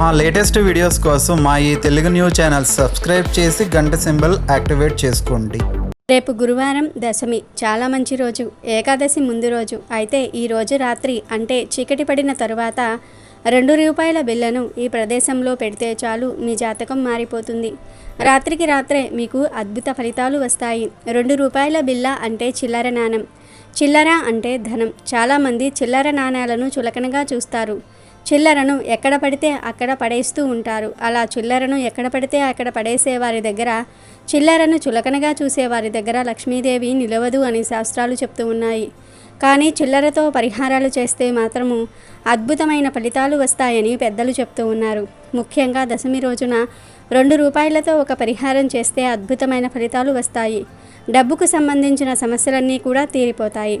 మా latest videos కోసం మా ఈ తెలుగు న్యూస్ ఛానల్ సబ్స్క్రైబ్ చేసి గంట సింబల్ యాక్టివేట్ చేసుకోండి. రేపు గురువారం దశమి, చాలా మంచి రోజు, ఏకాదశి ముందు రోజు. అయితే ఈ రోజు రాత్రి అంటే చీకటి పడిన తరువాత 2 రూపాయల బిళ్ళను ఈ ప్రదేశంలో పెడితే చాలు, మీ జాతకం మారిపోతుంది. రాత్రికి రాత్రే మీకు అద్భుత ఫలితాలు వస్తాయి. 2 రూపాయల బిళ్ళ అంటే చిల్లర నాణెం. చిల్లర అంటే ధనం. చాలామంది చిల్లర నాణేలను చులకనగా చూస్తారు. చిల్లరను ఎక్కడ పడితే అక్కడ పడేస్తూ ఉంటారు. అలా చిల్లరను ఎక్కడ పడితే అక్కడ పడేసేవారి దగ్గర, చిల్లరను చులకనగా చూసేవారి దగ్గర లక్ష్మీదేవి నిలవదు అని శాస్త్రాలు చెప్తూ ఉన్నాయి. కానీ చిల్లరతో పరిహారాలు చేస్తే మాత్రము అద్భుతమైన ఫలితాలు వస్తాయని పెద్దలు చెప్తూ ఉన్నారు. ముఖ్యంగా దశమి రోజున 2 రూపాయలతో ఒక పరిహారం చేస్తే అద్భుతమైన ఫలితాలు వస్తాయి. డబ్బుకు సంబంధించిన సమస్యలన్నీ కూడా తీరిపోతాయి.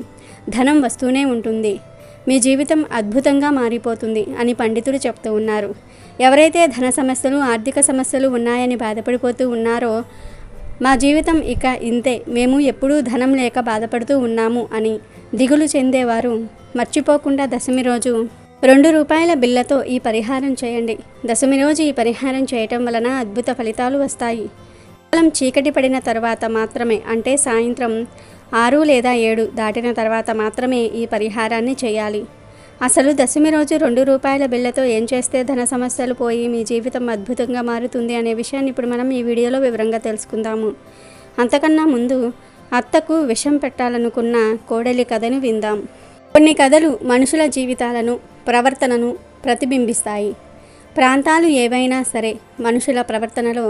ధనం వస్తూనే ఉంటుంది. మీ జీవితం అద్భుతంగా మారిపోతుంది అని పండితులు చెప్తూ ఉన్నారు. ఎవరైతే ధన సమస్యలు, ఆర్థిక సమస్యలు ఉన్నాయని బాధపడిపోతూ ఉన్నారో, మా జీవితం ఇక ఇంతే, మేము ఎప్పుడూ ధనం లేక బాధపడుతూ ఉన్నాము అని దిగులు చెందేవారు మర్చిపోకుండా దశమి రోజు 2 రూపాయల బిళ్ళతో ఈ పరిహారం చేయండి. దశమి రోజు ఈ పరిహారం చేయటం వలన అద్భుత ఫలితాలు వస్తాయి. కేవలం చీకటి పడిన తర్వాత మాత్రమే, అంటే సాయంత్రం 6 లేదా 7 దాటిన తర్వాత మాత్రమే ఈ పరిహారాన్ని చేయాలి. అసలు దశమి రోజు 2 రూపాయల బిళ్ళతో ఏం చేస్తే ధన సమస్యలు పోయి మీ జీవితం అద్భుతంగా మారుతుంది అనే విషయాన్ని ఇప్పుడు మనం ఈ వీడియోలో వివరంగా తెలుసుకుందాము. అంతకన్నా ముందు అత్తకు విషం పెట్టాలనుకున్న కోడలి కథను విందాం. కొన్ని కథలు మనుషుల జీవితాలను, ప్రవర్తనను ప్రతిబింబిస్తాయి. ప్రాంతాలు ఏవైనా సరే మనుషుల ప్రవర్తనలో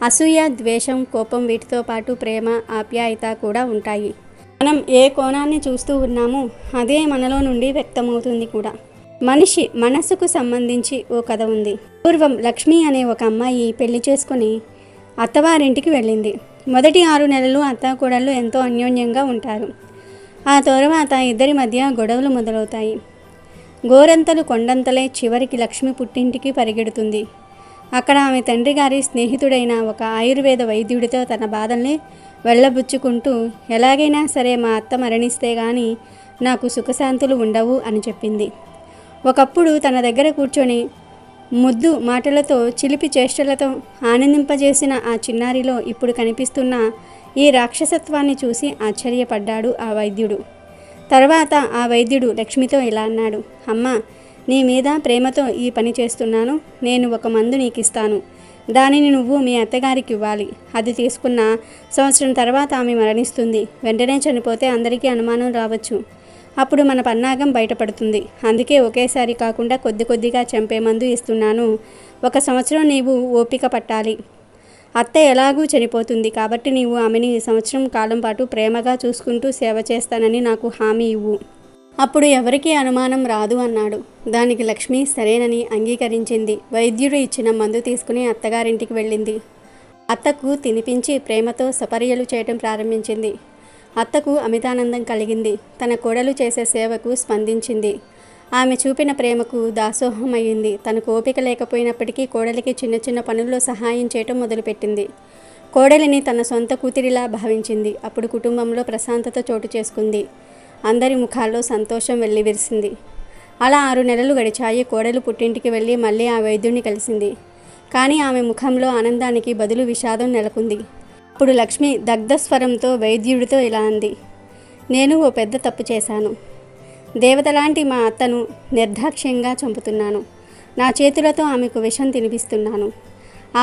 అసూయ, ద్వేషం, కోపం, వీటితో పాటు ప్రేమ, ఆప్యాయత కూడా ఉంటాయి. మనం ఏ కోణాన్ని చూస్తూ ఉన్నామో అదే మనలో నుండి వ్యక్తమవుతుంది కూడా. మనిషి మనస్సుకు సంబంధించి ఓ కథ ఉంది. పూర్వం లక్ష్మి అనే ఒక అమ్మాయి పెళ్లి చేసుకుని అత్తవారింటికి వెళ్ళింది. మొదటి 6 నెలలు అత్తాకోడళ్ళు ఎంతో అన్యోన్యంగా ఉంటారు. ఆ తర్వాత ఇద్దరి మధ్య గొడవలు మొదలవుతాయి. గోరంతలు కొండంతలే చివరికి లక్ష్మి పుట్టింటికి పరిగెడుతుంది. అక్కడ ఆమె తండ్రి గారి స్నేహితుడైన ఒక ఆయుర్వేద వైద్యుడితో తన బాధల్ని వెళ్ళబుచ్చుకుంటూ, ఎలాగైనా సరే మా అత్త మరణిస్తే గాని నాకు సుఖశాంతులు ఉండవు అని చెప్పింది. ఒకప్పుడు తన దగ్గర కూర్చొని ముద్దు మాటలతో, చిలిపి చేష్టలతో ఆనందింపజేసిన ఆ చిన్నారిలో ఇప్పుడు కనిపిస్తున్న ఈ రాక్షసత్వాన్ని చూసి ఆశ్చర్యపడ్డాడు ఆ వైద్యుడు. తర్వాత ఆ వైద్యుడు లక్ష్మితో ఇలా అన్నాడు, అమ్మా, నీ మీద ప్రేమతో ఈ పని చేస్తున్నాను. నేను ఒక మందు నీకు ఇస్తాను. దానిని నువ్వు మీ అత్తగారికి ఇవ్వాలి. అది తీసుకున్న సంవత్సరం తర్వాత ఆమె మరణిస్తుంది. వెంటనే చనిపోతే అందరికీ అనుమానం రావచ్చు. అప్పుడు మన పన్నాగం బయటపడుతుంది. అందుకే ఒకేసారి కాకుండా కొద్ది కొద్దిగా చంపే మందు ఇస్తున్నాను. 1 సంవత్సరం నీవు ఓపిక పట్టాలి. అత్త ఎలాగూ చనిపోతుంది కాబట్టి నీవు ఆమెని ఈ సంవత్సరం కాలం పాటు ప్రేమగా చూసుకుంటూ సేవ చేస్తానని నాకు హామీ ఇవ్వు. అప్పుడు ఎవరికీ అనుమానం రాదు అన్నాడు. దానికి లక్ష్మి సరేనని అంగీకరించింది. వైద్యుడు ఇచ్చిన మందు తీసుకుని అత్తగారింటికి వెళ్ళింది. అత్తకు తినిపించి ప్రేమతో సపర్యలు చేయటం ప్రారంభించింది. అత్తకు అమితానందం కలిగింది. తన కోడలు చేసే సేవకు స్పందించింది. ఆమె చూపిన ప్రేమకు దాసోహం అయ్యింది. తనకు ఓపిక లేకపోయినప్పటికీ కోడలికి చిన్న చిన్న పనుల్లో సహాయం చేయటం మొదలుపెట్టింది. కోడలిని తన సొంత కూతురిలా భావించింది. అప్పుడు కుటుంబంలో ప్రశాంతత చోటు చేసుకుంది. అందరి ముఖాల్లో సంతోషం వెల్లివిరిసింది. అలా 6 నెలలు గడిచాయి. కోడలు పుట్టింటికి వెళ్ళి మళ్ళీ ఆ వైద్యుడిని కలిసింది. కానీ ఆమె ముఖంలో ఆనందానికి బదులు విషాదం నెలకొంది. అప్పుడు లక్ష్మి దగ్ధస్వరంతో వైద్యుడితో ఇలా అంది, నేను ఓ పెద్ద తప్పు చేశాను. దేవతలాంటి మా అత్తను నిర్దాక్ష్యంగా చంపుతున్నాను. నా చేతులతో ఆమెకు విషం తినిపిస్తున్నాను.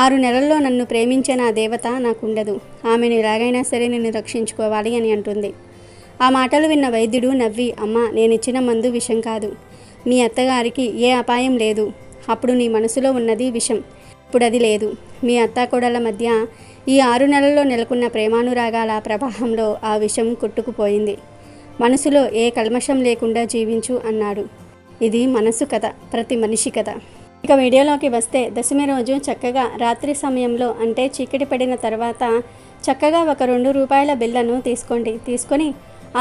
6 నెలల్లో నన్ను ప్రేమించే నా దేవత నాకుండదు. ఆమెను ఎలాగైనా సరే నేను రక్షించుకోవాలి అని అంటుంది. ఆ మాటలు విన్న వైద్యుడు నవ్వి, అమ్మా, నేనిచ్చిన మందు విషం కాదు. మీ అత్తగారికి ఏ అపాయం లేదు. అప్పుడు నీ మనసులో ఉన్నది విషం. ఇప్పుడు అది లేదు. మీ అత్తాకోడళ్ళ మధ్య ఈ 6 నెలల్లో నెలకొన్న ప్రేమానురాగాల ప్రవాహంలో ఆ విషం కొట్టుకుపోయింది. మనసులో ఏ కల్మషం లేకుండా జీవించు అన్నాడు. ఇది మనసు కథ, ప్రతి మనిషి కథ. ఇక వీడియోలోకి వస్తే, దశమి రోజు చక్కగా రాత్రి సమయంలో, అంటే చీకటి పడిన తర్వాత చక్కగా ఒక 2 రూపాయల బిళ్ళను తీసుకొని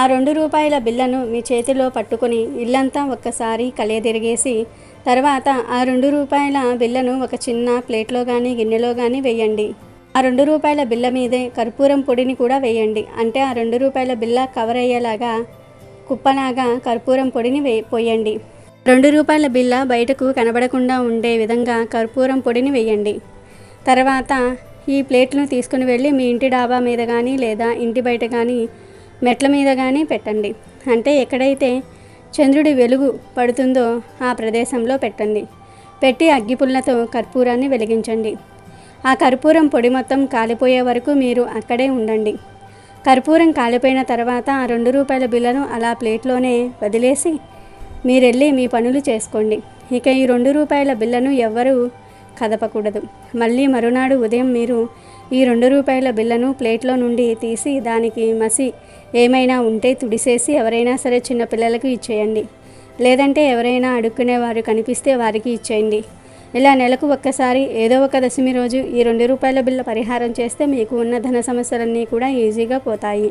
ఆ 2 రూపాయల బిళ్ళను మీ చేతిలో పట్టుకొని ఇల్లంతా ఒక్కసారి కలియదిరిగేసి, తర్వాత ఆ 2 రూపాయల బిళ్ళను ఒక చిన్న ప్లేట్లో కానీ గిన్నెలో కానీ వేయండి. ఆ 2 రూపాయల బిళ్ళ మీదే కర్పూరం పొడిని కూడా వేయండి. అంటే ఆ 2 రూపాయల బిళ్ళ కవర్ అయ్యేలాగా కుప్పలాగా కర్పూరం పొడిని పోయండి. రూ. 2 బిళ్ళ బయటకు కనబడకుండా ఉండే విధంగా కర్పూరం పొడిని వేయండి. తర్వాత ఈ ప్లేట్ను తీసుకుని వెళ్ళి మీ ఇంటి డాబా మీద కానీ లేదా ఇంటి బయట కానీ మెట్ల మీద కానీ పెట్టండి. అంటే ఎక్కడైతే చంద్రుడి వెలుగు పడుతుందో ఆ ప్రదేశంలో పెట్టండి. పెట్టి అగ్గిపుల్లతో కర్పూరాన్ని వెలిగించండి. ఆ కర్పూరం పొడి మొత్తం కాలిపోయే వరకు మీరు అక్కడే ఉండండి. కర్పూరం కాలిపోయిన తర్వాత ఆ రూ. 2 బిళ్ళను అలా ప్లేట్లోనే వదిలేసి మీరెళ్ళి మీ పనులు చేసుకోండి. ఇక ఈ రూ. 2 బిళ్ళను ఎవ్వరూ కదపకూడదు. మళ్ళీ మరునాడు ఉదయం మీరు ఈ రూ. 2 బిళ్ళను ప్లేట్లో నుండి తీసి దానికి మసి ఏమైనా ఉంటే తుడిసేసి ఎవరైనా సరే చిన్న పిల్లలకు ఇచ్చేయండి. లేదంటే ఎవరైనా అడుక్కునేవారు కనిపిస్తే వారికి ఇచ్చేయండి. ఇలా నెలకు ఒక్కసారి ఏదో ఒక దశమి రోజు ఈ రూ. 2 బిళ్ళ పరిహారం చేస్తే మీకు ఉన్న ధన సమస్యలన్నీ కూడా ఈజీగా పోతాయి.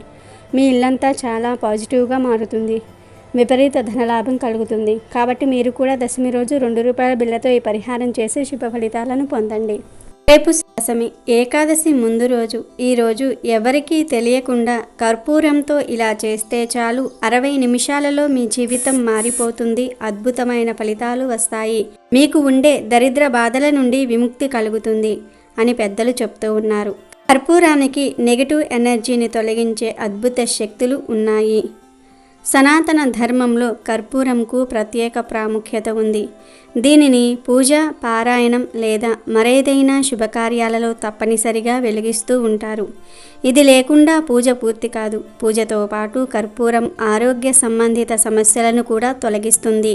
మీ ఇల్లంతా చాలా పాజిటివ్గా మారుతుంది. విపరీత ధనలాభం కలుగుతుంది. కాబట్టి మీరు కూడా దశమి రోజు రూ. 2 బిళ్ళతో ఈ పరిహారం చేసి శుభ ఫలితాలను పొందండి. రేపు దశమి ఏకాదశి ముందు రోజు. ఈరోజు ఎవరికీ తెలియకుండా కర్పూరంతో ఇలా చేస్తే చాలు 60 నిమిషాలలో మీ జీవితం మారిపోతుంది. అద్భుతమైన ఫలితాలు వస్తాయి. మీకు ఉండే దరిద్ర బాధల నుండి విముక్తి కలుగుతుంది అని పెద్దలు చెప్తూ ఉన్నారు. కర్పూరానికి నెగటివ్ ఎనర్జీని తొలగించే అద్భుత శక్తులు ఉన్నాయి. సనాతన ధర్మంలో కర్పూరంకు ప్రత్యేక ప్రాముఖ్యత ఉంది. దీనిని పూజ, పారాయణం లేదా మరేదైనా శుభకార్యాలలో తప్పనిసరిగా వెలిగిస్తూ ఉంటారు. ఇది లేకుండా పూజ పూర్తి కాదు. పూజతో పాటు కర్పూరం ఆరోగ్య సంబంధిత సమస్యలను కూడా తొలగిస్తుంది.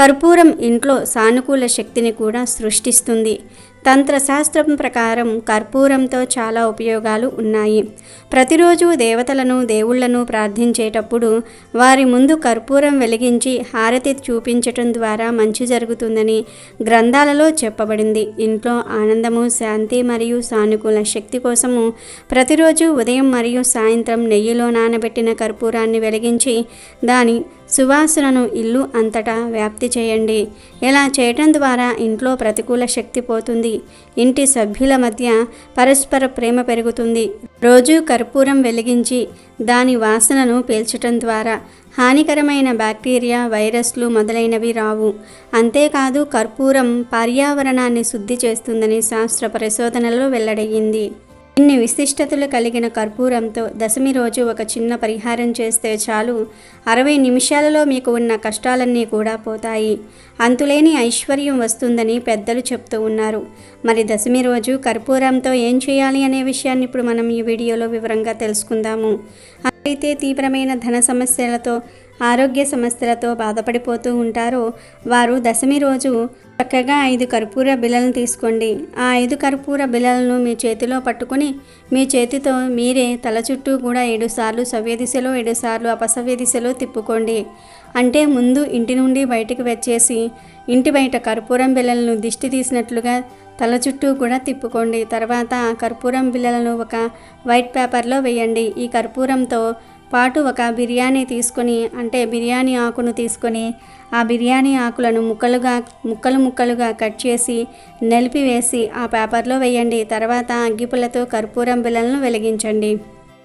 కర్పూరం ఇంట్లో సానుకూల శక్తిని కూడా సృష్టిస్తుంది. తంత్రశాస్త్రం ప్రకారం కర్పూరంతో చాలా ఉపయోగాలు ఉన్నాయి. ప్రతిరోజు దేవతలను, దేవుళ్లను ప్రార్థించేటప్పుడు వారి ముందు కర్పూరం వెలిగించి హారతి చూపించటం ద్వారా మంచి జరుగుతుందని గ్రంథాలలో చెప్పబడింది. ఇంట్లో ఆనందము, శాంతి మరియు సానుకూల శక్తి కోసము ప్రతిరోజు ఉదయం మరియు సాయంత్రం నెయ్యిలో నానబెట్టిన కర్పూరాన్ని వెలిగించి దాని సువాసనను ఇల్లు అంతటా వ్యాప్తి చేయండి. ఇలా చేయటం ద్వారా ఇంట్లో ప్రతికూల శక్తి పోతుంది. ఇంటి సభ్యుల మధ్య పరస్పర ప్రేమ పెరుగుతుంది. రోజు కర్పూరం వెలిగించి దాని వాసనను పీల్చటం ద్వారా హానికరమైన బ్యాక్టీరియా, వైరస్లు మొదలైనవి రావు. అంతేకాదు కర్పూరం పర్యావరణాన్ని శుద్ధి చేస్తుందని శాస్త్ర పరిశోధనలో వెల్లడయ్యింది. ఇన్ని విశిష్టతలు కలిగిన కర్పూరంతో దశమి రోజు ఒక చిన్న పరిహారం చేస్తే చాలు 60 నిమిషాలలో మీకు ఉన్న కష్టాలన్నీ కూడా పోతాయి. అంతులేని ఐశ్వర్యం వస్తుందని పెద్దలు చెప్తూ ఉన్నారు. మరి దశమి రోజు కర్పూరంతో ఏం చేయాలి అనే విషయాన్ని ఇప్పుడు మనం ఈ వీడియోలో వివరంగా తెలుసుకుందాము. అయితే తీవ్రమైన ధన సమస్యలతో, ఆరోగ్య సమస్యలతో బాధపడిపోతూ ఉంటారో వారు దశమి రోజు చక్కగా 5 కర్పూర బిళ్ళలను తీసుకోండి. ఆ 5 కర్పూర బిళ్ళలను మీ చేతిలో పట్టుకొని మీ చేతితో మీరే తల చుట్టూ కూడా 7 సార్లు సవ్య దిశలో, 7 సార్లు అపసవ్య దిశలో తిప్పుకోండి. అంటే ముందు ఇంటి నుండి బయటికి వచ్చేసి ఇంటి బయట కర్పూరం బిళ్ళలను దిష్టి తీసినట్లుగా తల చుట్టూ కూడా తిప్పుకోండి. తర్వాత కర్పూరం బిళ్ళలను ఒక వైట్ పేపర్లో వేయండి. ఈ కర్పూరంతో పాటు ఒక బిర్యానీ తీసుకొని, అంటే బిర్యానీ ఆకును తీసుకొని ఆ బిర్యానీ ఆకులను ముక్కలుగా కట్ చేసి నలిపివేసి ఆ పేపర్లో వేయండి. తర్వాత అగ్గిపుల్లతో కర్పూరం బిళ్ళలను వెలిగించండి.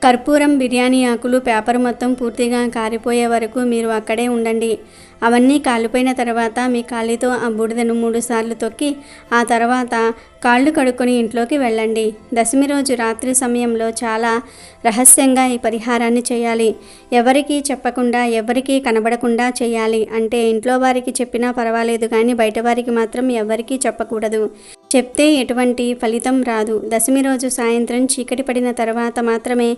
కర్పూరం, బిర్యానీ ఆకులు, పేపర్ మొత్తం పూర్తిగా కారిపోయే వరకు మీరు అక్కడే ఉండండి. అవన్నీ కాలిపోయిన తర్వాత మీ కాలితో ఆ బూడిదను 3 సార్లు తొక్కి ఆ తర్వాత కాళ్ళు కడుక్కొని ఇంట్లోకి వెళ్ళండి. దశమి రోజు రాత్రి సమయంలో చాలా రహస్యంగా ఈ పరిహారాన్ని చేయాలి. ఎవరికీ చెప్పకుండా, ఎవరికీ కనబడకుండా చేయాలి. అంటే ఇంట్లో వారికి చెప్పినా పర్వాలేదు, కానీ బయట వారికి మాత్రం ఎవరికీ చెప్పకూడదు. చెప్తే ఎటువంటి ఫలితం రాదు. దశమి రోజు సాయంత్రం చీకటి పడిన తర్వాత మాత్రమే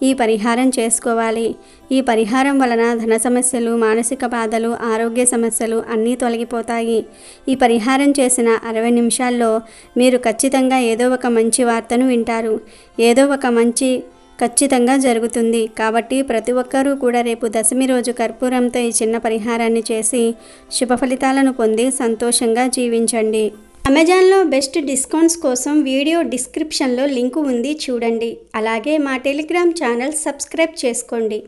ఈ పరిహారం చేసుకోవాలి. ఈ పరిహారం వలన ధన సమస్యలు, మానసిక బాధలు, ఆరోగ్య సమస్యలు అన్నీ తొలగిపోతాయి. ఈ పరిహారం చేసిన 60 నిమిషాల్లో మీరు ఖచ్చితంగా ఏదో ఒక మంచి వార్తను వింటారు. ఏదో ఒక మంచి ఖచ్చితంగా జరుగుతుంది. కాబట్టి ప్రతి ఒక్కరూ కూడా రేపు దశమి రోజు కర్పూరంతో ఈ చిన్న పరిహారాన్ని చేసి శుభ ఫలితాలను పొంది సంతోషంగా జీవించండి. అమెజాన్లో బెస్ట్ డిస్కౌంట్స్ కోసం వీడియో డిస్క్రిప్షన్లో లింకు ఉంది, చూడండి. అలాగే మా టెలిగ్రామ్ ఛానల్ సబ్స్క్రైబ్ చేసుకోండి.